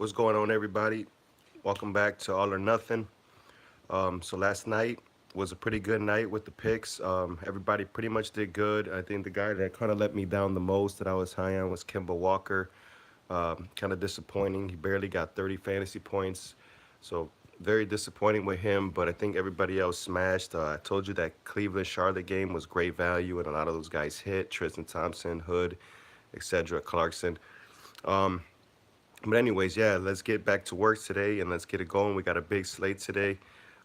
What's going on, everybody? Welcome back to All or Nothing. So last night was a pretty good night with the picks. Everybody pretty much did good. I think the guy that kind of let me down the most that I was high on was Kimball Walker. Kind of disappointing. He barely got 30 fantasy points. So very disappointing with him, but I think everybody else smashed. I told you that Cleveland Charlotte game was great value, and a lot of those guys hit. Tristan Thompson, Hood, etc. Clarkson. Um, but anyways, yeah, let's get back to work today and let's get it going. We got a big slate today.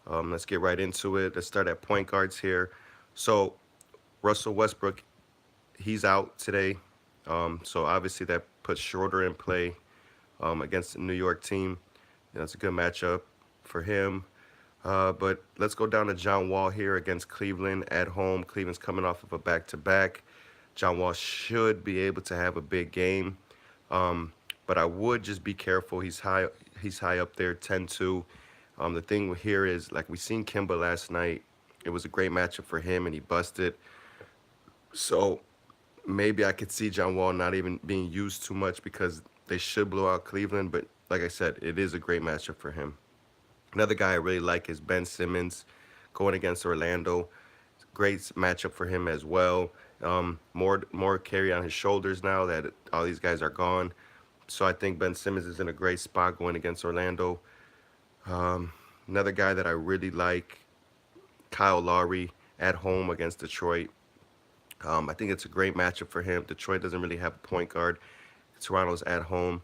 Let's get right into it. Let's start at point guards here. So Russell Westbrook, he's out today. So obviously that puts Schroeder in play against the New York team. It's a good matchup for him. But let's go down to John Wall here against Cleveland at home. Cleveland's coming off of a back-to-back. John Wall should be able to have a big game. But I would just be careful. He's high. He's high up there, 10-2. The thing here is, like we seen Kimba last night. It was a great matchup for him, and he busted. So maybe I could see John Wall not even being used too much because they should blow out Cleveland. But like I said, it is a great matchup for him. Another guy I really like is Ben Simmons going against Orlando. Great matchup for him as well. More carry on his shoulders now that all these guys are gone. So I think Ben Simmons is in a great spot going against Orlando. Another guy that I really like, Kyle Lowry at home against Detroit. I think it's a great matchup for him. Detroit doesn't really have a point guard. Toronto's at home.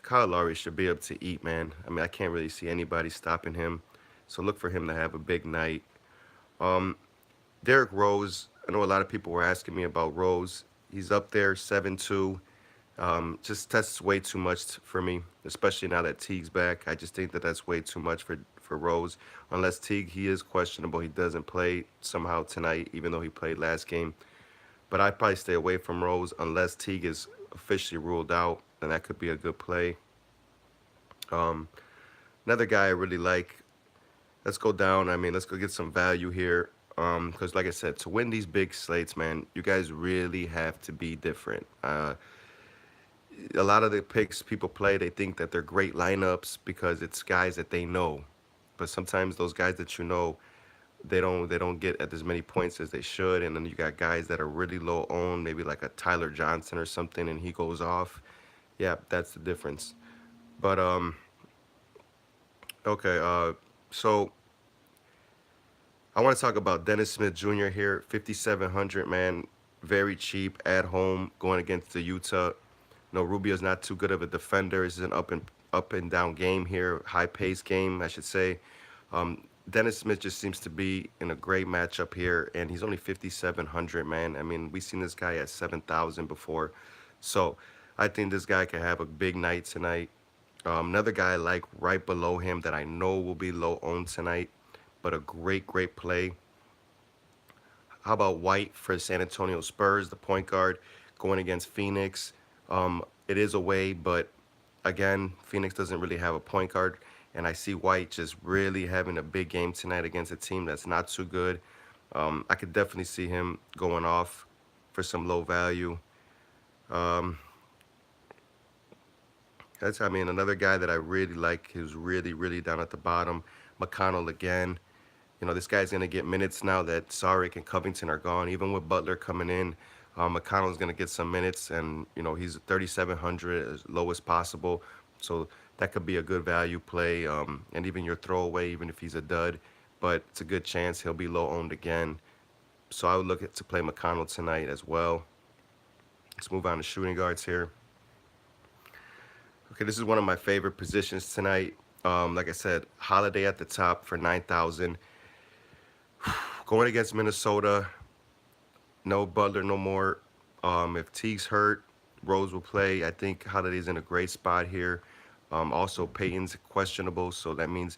Kyle Lowry should be able to eat, man. I mean, I can't really see anybody stopping him. So look for him to have a big night. Um, Derrick Rose, I know a lot of people were asking me about Rose. He's up there, 7-2. Just that's way too much for me, especially now that Teague's back. I just think that that's way too much for Rose. Unless Teague, he is questionable. He doesn't play somehow tonight, even though he played last game. But I'd probably stay away from Rose unless Teague is officially ruled out, then that could be a good play. Um, Another guy I really like. Let's go down. I mean, let's go get some value here. Because like I said, to win these big slates, man, you guys really have to be different. A lot of the picks people play, they think that they're great lineups because it's guys that they know. But sometimes those guys that you know, they don't get at as many points as they should. And then you got guys that are really low owned, maybe like a Tyler Johnson or something, and he goes off. Yeah, that's the difference. But okay, so I want to talk about Dennis Smith Jr. here, 5,700, man, very cheap at home going against the Utah. No, Rubio's not too good of a defender. This is an up and down game here, high pace game, I should say. Dennis Smith just seems to be in a great matchup here, and he's only 5,700, man. I mean, we've seen this guy at 7,000 before, so I think this guy could have a big night tonight. Another guy I like right below him that I know will be low owned tonight, but a great play. How about White for San Antonio Spurs, the point guard, going against Phoenix? It is away, but again, Phoenix doesn't really have a point guard, and I see White just really having a big game tonight against a team that's not too good. I could definitely see him going off for some low value. Um, I mean, another guy that I really like who's really down at the bottom, McConnell again. This guy's going to get minutes now that Saric and Covington are gone. Even with Butler coming in, McConnell's going to get some minutes, and, he's 3,700 as low as possible. So that could be a good value play, and even your throwaway, even if he's a dud. But it's a good chance he'll be low owned again. So I would look to play McConnell tonight as well. Let's move on to shooting guards here. Okay, this is one of my favorite positions tonight. Like I said, Holiday at the top for 9,000. Going against Minnesota, no Butler no more. If Teague's hurt, Rose will play. I think Holiday's in a great spot here. Also, Payton's questionable, so that means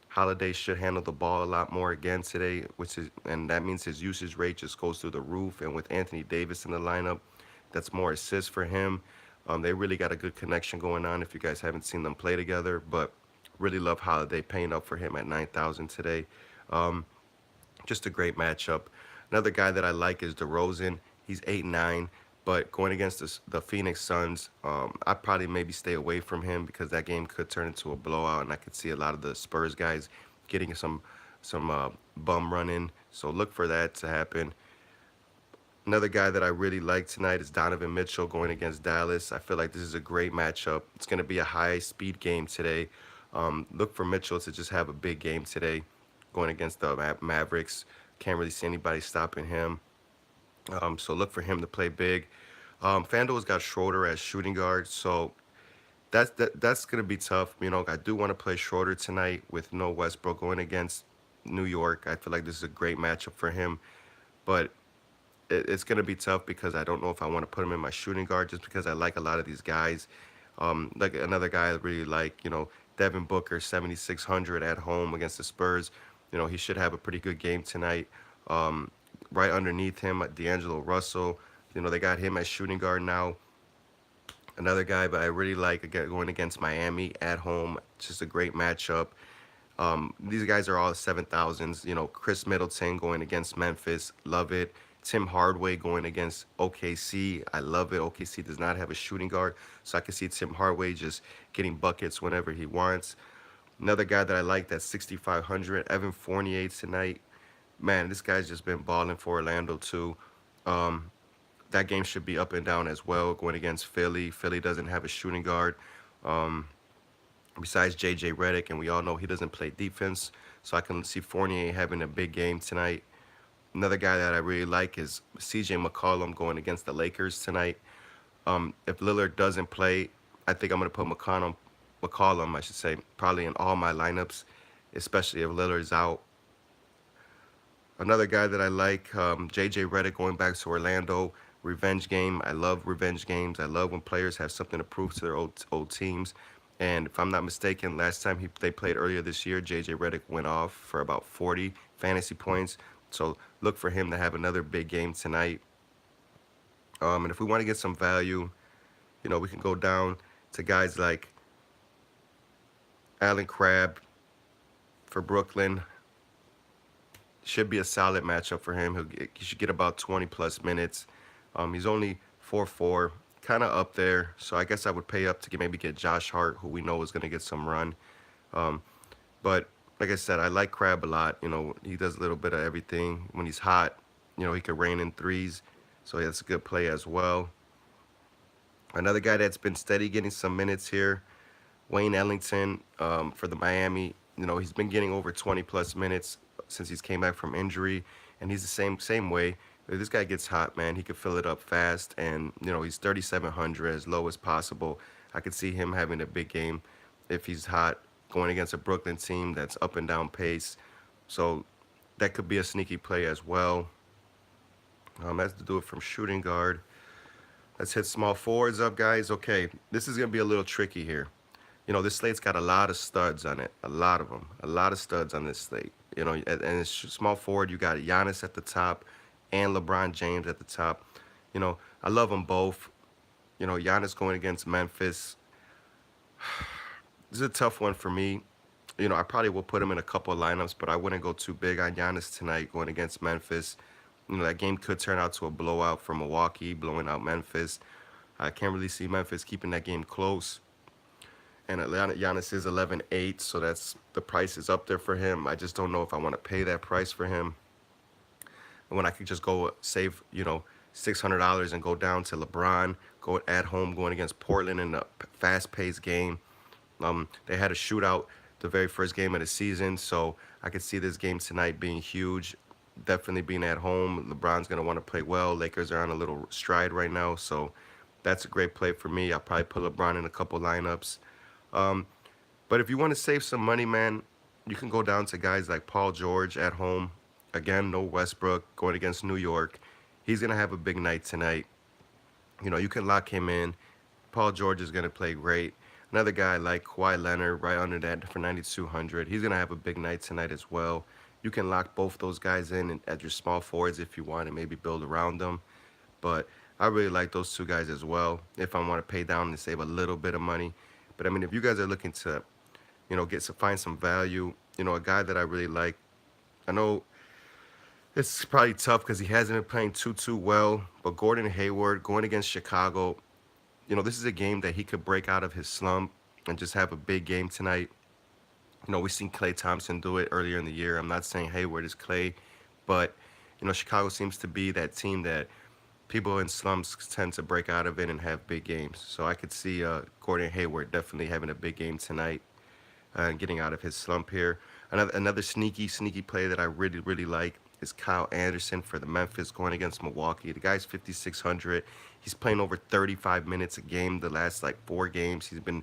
Holiday should handle the ball a lot more again today, and that means his usage rate just goes through the roof. And with Anthony Davis in the lineup, that's more assists for him. They really got a good connection going on if you guys haven't seen them play together, but really love Holiday paying up for him at 9,000 today. Just a great matchup. Another guy that I like is DeRozan. He's 8-9. But going against the Phoenix Suns, I'd probably maybe stay away from him because that game could turn into a blowout, and I could see a lot of the Spurs guys getting some bum running. So look for that to happen. Another guy that I really like tonight is Donovan Mitchell going against Dallas. I feel like this is a great matchup. It's going to be a high speed game today. Look for Mitchell to just have a big game today going against the Mavericks. Can't really see anybody stopping him. So look for him to play big. FanDuel's got Schroeder as shooting guard, so that's gonna be tough. I do want to play Schroeder tonight with no Westbrook going against New York. I feel like this is a great matchup for him, but it's going to be tough because I don't know if I want to put him in my shooting guard just because I like a lot of these guys. Like another guy I really like, Devin Booker, 7,600 at home against the Spurs. He should have a pretty good game tonight. Right underneath him, D'Angelo Russell. They got him as shooting guard now. Another guy, but I really like again going against Miami at home. It's just a great matchup. These guys are all 7,000s. Chris Middleton going against Memphis, love it. Tim Hardaway going against OKC, I love it. OKC does not have a shooting guard, so I can see Tim Hardaway just getting buckets whenever he wants. Another guy that I like that's 6,500, Evan Fournier tonight. Man, this guy's just been balling for Orlando too. Um, that game should be up and down as well, going against Philly. Philly doesn't have a shooting guard. Um, Besides J.J. Redick, and we all know he doesn't play defense, so I can see Fournier having a big game tonight. Another guy that I really like is C.J. McCollum going against the Lakers tonight. If Lillard doesn't play, I think I'm going to put McCollum, I should say, probably in all my lineups, especially if Lillard's out. Another guy that I like, J.J. Redick going back to Orlando. Revenge game. I love revenge games. I love when players have something to prove to their old teams. And if I'm not mistaken, last time they played earlier this year, J.J. Redick went off for about 40 fantasy points. So look for him to have another big game tonight. And if we want to get some value, we can go down to guys like Allen Crabbe for Brooklyn. Should be a solid matchup for him. He should get about 20 plus minutes. He's only 4'4", kind of up there. So I guess I would pay up to maybe get Josh Hart, who we know is going to get some run. But like I said, I like Crabbe a lot. He does a little bit of everything. When he's hot, he could rain in threes. So that's a good play as well. Another guy that's been steady getting some minutes here, Wayne Ellington for the Miami. He's been getting over 20 plus minutes since he's came back from injury, and he's the same way. If this guy gets hot, man, he could fill it up fast, and he's 3,700 as low as possible. I could see him having a big game if he's hot, going against a Brooklyn team that's up and down pace. So that could be a sneaky play as well. That's to do it from shooting guard. Let's hit small forwards up, guys. Okay, this is gonna be a little tricky here. This slate's got a lot of studs on it, a lot of them, a lot of studs on this slate. And it's small forward. You got Giannis at the top, and LeBron James at the top. I love them both. Giannis going against Memphis. This is a tough one for me. I probably will put him in a couple of lineups, but I wouldn't go too big on Giannis tonight going against Memphis. That game could turn out to a blowout for Milwaukee, blowing out Memphis. I can't really see Memphis keeping that game close. And Giannis is 11-8, so the price is up there for him. I just don't know if I want to pay that price for him. And when I could just go save, $600 and go down to LeBron, go at home going against Portland in a fast-paced game. They had a shootout the very first game of the season, so I could see this game tonight being huge. Definitely being at home. LeBron's going to want to play well. Lakers are on a little stride right now, so that's a great play for me. I'll probably put LeBron in a couple lineups. But if you want to save some money, man, you can go down to guys like Paul George at home. Again, no Westbrook going against New York. He's going to have a big night tonight. You can lock him in. Paul George is going to play great. Another guy like Kawhi Leonard right under that for 9,200. He's going to have a big night tonight as well. You can lock both those guys in at your small forwards if you want and maybe build around them. But I really like those two guys as well if I want to pay down and save a little bit of money. But, if you guys are looking to, find some value, a guy that I really like, I know It's probably tough because he hasn't been playing too well. But Gordon Hayward going against Chicago, this is a game that he could break out of his slump and just have a big game tonight. We've seen Clay Thompson do it earlier in the year. I'm not saying Hayward is Clay, but Chicago seems to be that team that people in slumps tend to break out of it and have big games. So I could see Gordon Hayward definitely having a big game tonight and getting out of his slump here. Another sneaky play that I really like is Kyle Anderson for the Memphis going against Milwaukee. The guy's 5,600. He's playing over 35 minutes a game the last like 4 games. He's been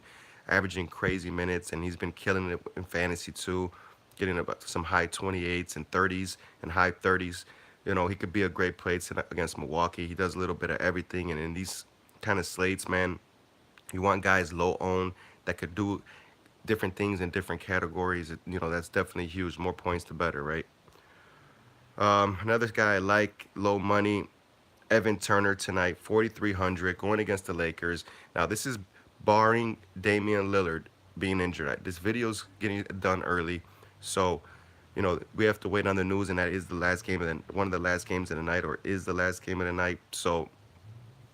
averaging crazy minutes and he's been killing it in fantasy too, getting about some high 28s and 30s and high 30s. He could be a great play against Milwaukee. He does a little bit of everything, and in these kind of slates, man, you want guys low owned that could do different things in different categories. That's definitely huge. More points, the better, right? Another guy I like, low money, Evan Turner tonight, 4,300, going against the Lakers. Now, this is barring Damian Lillard being injured. This video's getting done early, so we have to wait on the news, and that is the last game of one of the last games of the night, or is the last game of the night. So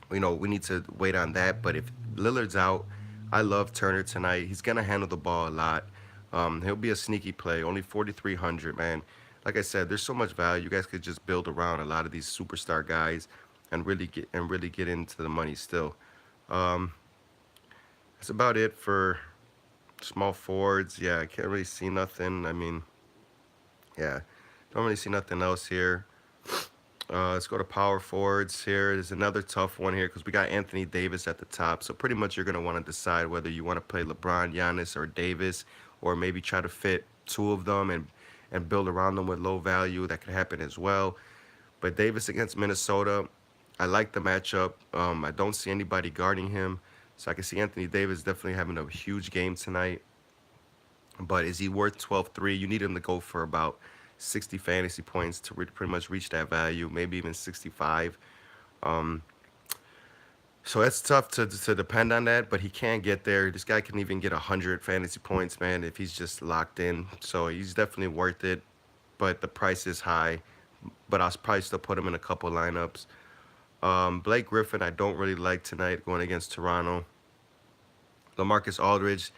we need to wait on that. But if Lillard's out, I love Turner tonight. He's gonna handle the ball a lot. He'll be a sneaky play. Only 4,300, man. Like I said, there's so much value. You guys could just build around a lot of these superstar guys and really get into the money still. Um, that's about it for small forwards. Yeah, I can't really see nothing. I mean, yeah, don't really see nothing else here. Let's go to power forwards here. There's another tough one here because we got Anthony Davis at the top. So pretty much you're going to want to decide whether you want to play LeBron, Giannis, or Davis, or maybe try to fit two of them and build around them with low value. That could happen as well. But Davis against Minnesota, I like the matchup. I don't see anybody guarding him. So I can see Anthony Davis definitely having a huge game tonight. But is he worth 12-3? You need him to go for about 60 fantasy points to pretty much reach that value, maybe even 65. Um, so that's tough to depend on that, but he can get there. This guy can even get 100 fantasy points, man, if he's just locked in. So he's definitely worth it, but the price is high. But I'll probably still put him in a couple lineups. Blake Griffin, I don't really like tonight going against Toronto. LaMarcus Aldridge,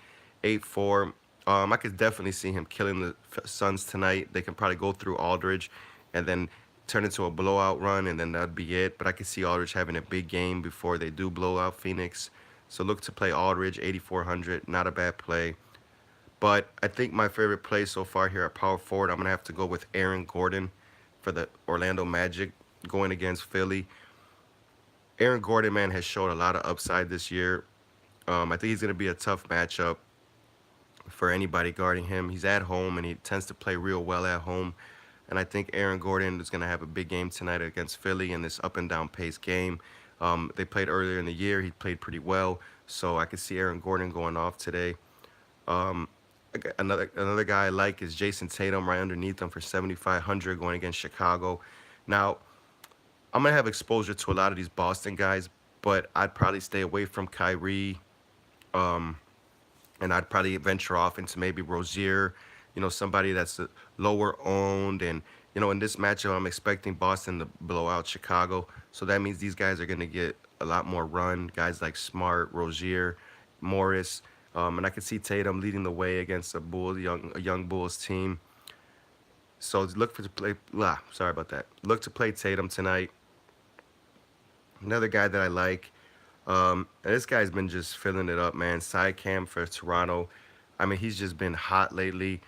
8-4. I could definitely see him killing the Suns tonight. They can probably go through Aldridge and then turn into a blowout run, and then that'd be it. But I could see Aldridge having a big game before they do blow out Phoenix. So look to play Aldridge, 8,400. Not a bad play. But I think my favorite play so far here at power forward, I'm going to have to go with Aaron Gordon for the Orlando Magic going against Philly. Aaron Gordon, man, has showed a lot of upside this year. I think he's going to be a tough matchup for anybody guarding him. He's at home, and he tends to play real well at home. And I think Aaron Gordon is going to have a big game tonight against Philly in this up and down pace game. They played earlier in the year. He played pretty well. So I could see Aaron Gordon going off today. Um, another guy I like is Jason Tatum right underneath him for 7,500 going against Chicago. Now, I'm going to have exposure to a lot of these Boston guys, but I'd probably stay away from Kyrie. Um, and I'd probably venture off into maybe Rozier, somebody that's lower owned. And, in this matchup, I'm expecting Boston to blow out Chicago. So that means these guys are going to get a lot more run. Guys like Smart, Rozier, Morris. And I can see Tatum leading the way against a young Bulls team. So look for to play. Sorry about that. Look to play Tatum tonight. Another guy that I like. And this guy's been just filling it up, man. Sidecam for Toronto. I mean, he's just been hot lately.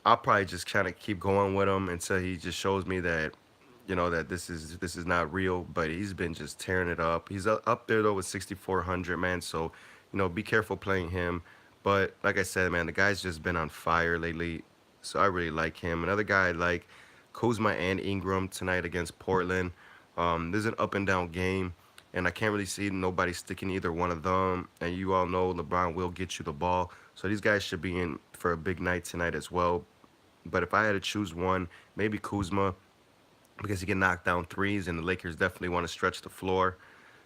I'll probably just kind of keep going with him until he just shows me that, that this is not real. But he's been just tearing it up. He's up there though with 6,400, man. So, be careful playing him. But like I said, man, the guy's just been on fire lately. So I really like him. Another guy I like, Kuzma and Ingram tonight against Portland. This is an up and down game. And I can't really see nobody sticking either one of them. And you all know LeBron will get you the ball. So these guys should be in for a big night tonight as well. But if I had to choose one, maybe Kuzma, because he can knock down threes, and the Lakers definitely want to stretch the floor.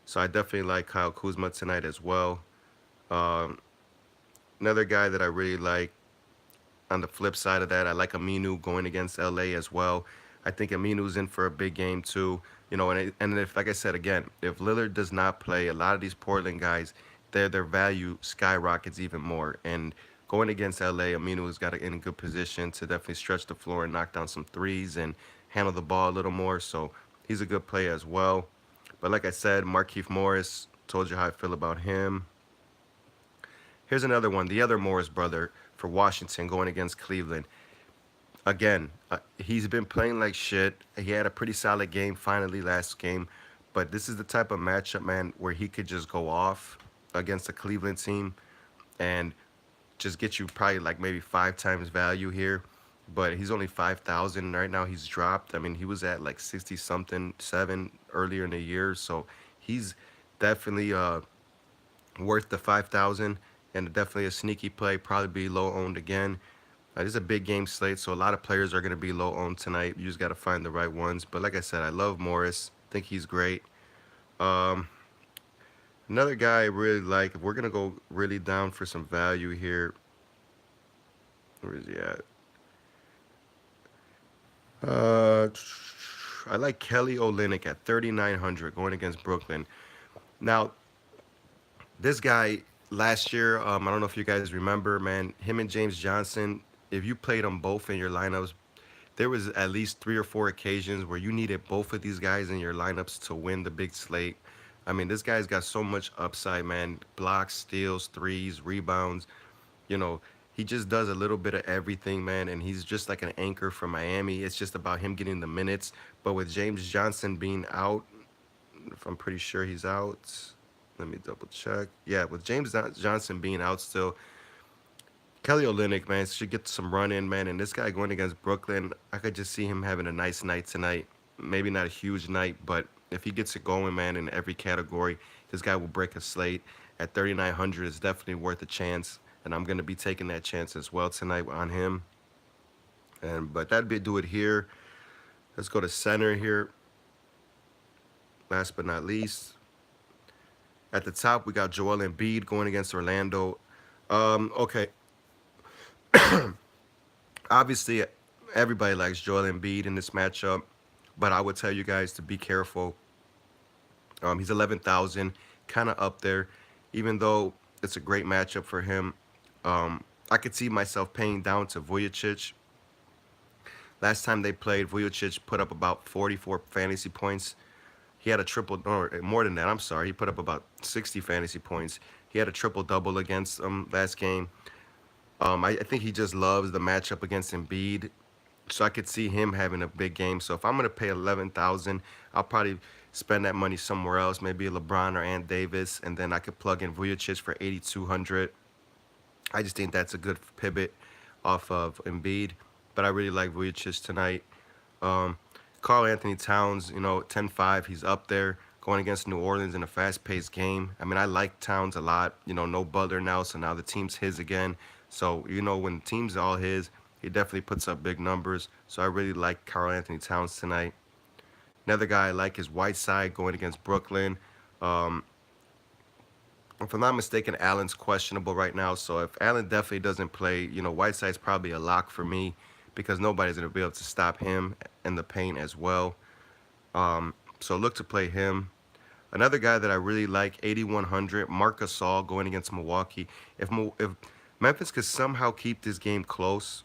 So I definitely like Kyle Kuzma tonight as well. Um, Another guy that I really like on the flip side of that, I like Aminu going against LA as well. I think Aminu's in for a big game too. And if, like I said again, if Lillard does not play, a lot of these Portland guys, their value skyrockets even more. And going against LA, Aminu's got in a good position to definitely stretch the floor and knock down some threes and handle the ball a little more. So he's a good player as well. But like I said, Markieff Morris, told you how I feel about him. Here's another one, the other Morris brother for Washington going against Cleveland. Again, he's been playing like shit. He had a pretty solid game finally last game, but this is the type of matchup, man, where he could just go off against a Cleveland team and just get you probably like maybe 5 times value here. But he's only 5,000 right now. He's dropped. I mean, he was at like 60 something 7 earlier in the year, so he's definitely worth the 5,000 and definitely a sneaky play. Probably be low owned again. This is a big game slate, so a lot of players are going to be low owned tonight. You just got to find the right ones. But like I said, I love Morris. I think he's great. Um, Another guy I really like, if we're going to go really down for some value here, where is he at? Uh, I like Kelly Olynyk at 3,900 going against Brooklyn. Now, this guy last year, I don't know if you guys remember, man, him and James Johnson, if you played them both in your lineups, there was at least 3 or 4 occasions where you needed both of these guys in your lineups to win the big slate. I mean, this guy's got so much upside, man. Blocks, steals, threes, rebounds. You know, he just does a little bit of everything, man, and he's just like an anchor for Miami. It's just about him getting the minutes. But with James Johnson being out, if I'm pretty sure he's out. Let me double check. Yeah, with James Johnson being out still, Kelly Olynyk, man, should get some run in, man. And this guy going against Brooklyn, I could just see him having a nice night tonight. Maybe not a huge night, but if he gets it going, man, in every category, this guy will break a slate. At 3,900, it's definitely worth a chance. And I'm going to be taking that chance as well tonight on him. But that'd be do it here. Let's go to center here. Last but not least, at the top, we got Joel Embiid going against Orlando. Okay, obviously, everybody likes Joel Embiid in this matchup, but I would tell you guys to be careful. He's 11,000, kind of up there, even though it's a great matchup for him. I could see myself paying down to Vujicic. Last time they played, Vujicic put up about 44 fantasy points. He had a triple, or more than that, I'm sorry. He put up about 60 fantasy points. He had a triple double against last game. I think he just loves the matchup against Embiid. So I could see him having a big game. So if I'm gonna pay 11,000, I'll probably spend that money somewhere else, maybe LeBron or Ant Davis, and then I could plug in Vujicic for 8,200. I just think that's a good pivot off of Embiid. But I really like Vujicic tonight. Um, Carl Anthony Towns, 10-5, he's up there going against New Orleans in a fast-paced game. I mean, I like Towns a lot. No Butler now, so now the team's his again. So, when the team's all his, he definitely puts up big numbers. So I really like Carl Anthony Towns tonight. Another guy I like is Whiteside going against Brooklyn. Um, if I'm not mistaken, Allen's questionable right now. So if Allen definitely doesn't play, Whiteside's probably a lock for me because nobody's going to be able to stop him in the paint as well. So look to play him. Another guy that I really like, 8,100, Marc Gasol going against Milwaukee. If Memphis could somehow keep this game close,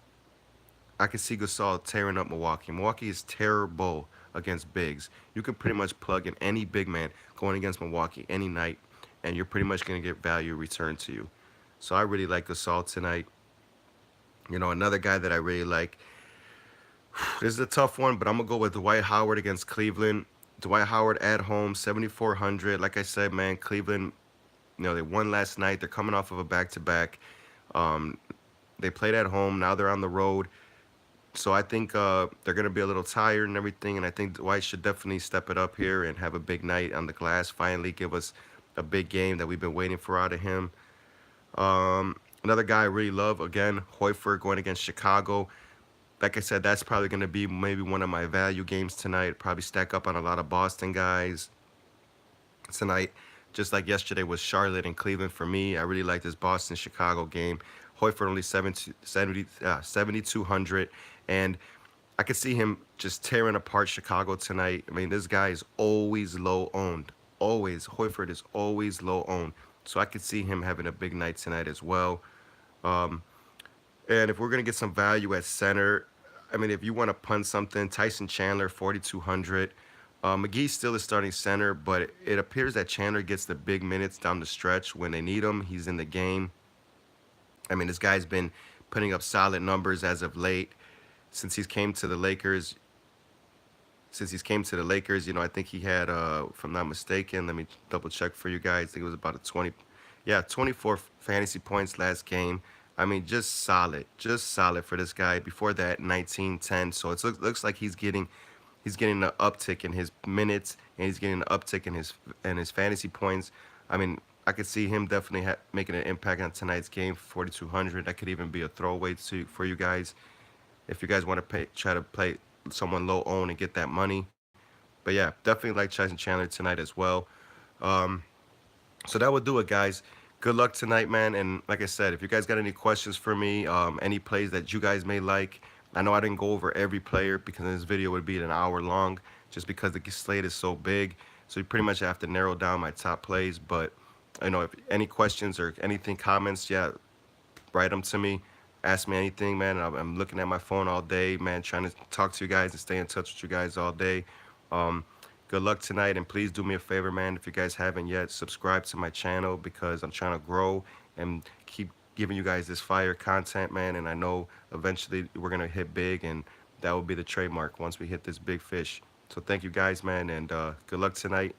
I could see Gasol tearing up Milwaukee. Milwaukee is terrible against bigs. You can pretty much plug in any big man going against Milwaukee any night, and you're pretty much going to get value returned to you. So I really like Gasol tonight. Another guy that I really like, this is a tough one, but I'm going to go with Dwight Howard against Cleveland. Dwight Howard at home, 7,400. Like I said, man, Cleveland, they won last night. They're coming off of a back-to-back. They played at home. Now they're on the road. So I think they're going to be a little tired and everything, and I think Dwight should definitely step it up here and have a big night on the glass, finally give us a big game that we've been waiting for out of him. Another guy I really love, again, Hoifer going against Chicago. Like I said, that's probably going to be maybe one of my value games tonight. Probably stack up on a lot of Boston guys tonight. Just like yesterday was Charlotte and Cleveland for me. I really like this Boston-Chicago game. Hoifer only 7,200. And I could see him just tearing apart Chicago tonight. I mean, this guy is always low owned. Always. Hoyford is always low owned. So I could see him having a big night tonight as well. Um, and if we're gonna get some value at center, I mean, if you want to punt something, Tyson Chandler, 4,200. McGee still is starting center, but it appears that Chandler gets the big minutes down the stretch when they need him. He's in the game. I mean, this guy's been putting up solid numbers as of late since he's came to the Lakers. You know, I think he had, if I'm not mistaken, let me double check for you guys. I think it was about a 20, yeah, 24 fantasy points last game. I mean, just solid for this guy. Before that, 19, 10. So it looks like he's getting an uptick in his minutes, and he's getting an uptick in his fantasy points. I mean, I could see him definitely making an impact on tonight's game. 4,200. That could even be a throwaway for you guys if you guys want to try to play someone low own and get that money. But yeah, definitely like Tyson Chandler tonight as well. Um, so that would do it, guys. Good luck tonight, man. And like I said, if you guys got any questions for me, any plays that you guys may like, I know I didn't go over every player because this video would be an hour long just because the slate is so big. So you pretty much have to narrow down my top plays. But you know, if any questions or anything, comments, yeah, write them to me. Ask me anything, man. I'm looking at my phone all day, man, trying to talk to you guys and stay in touch with you guys all day. Um, Good luck tonight, and please do me a favor, man. If you guys haven't yet, subscribe to my channel because I'm trying to grow and keep giving you guys this fire content, man. And I know eventually we're gonna hit big, and that will be the trademark once we hit this big fish. So thank you guys, man, and good luck tonight.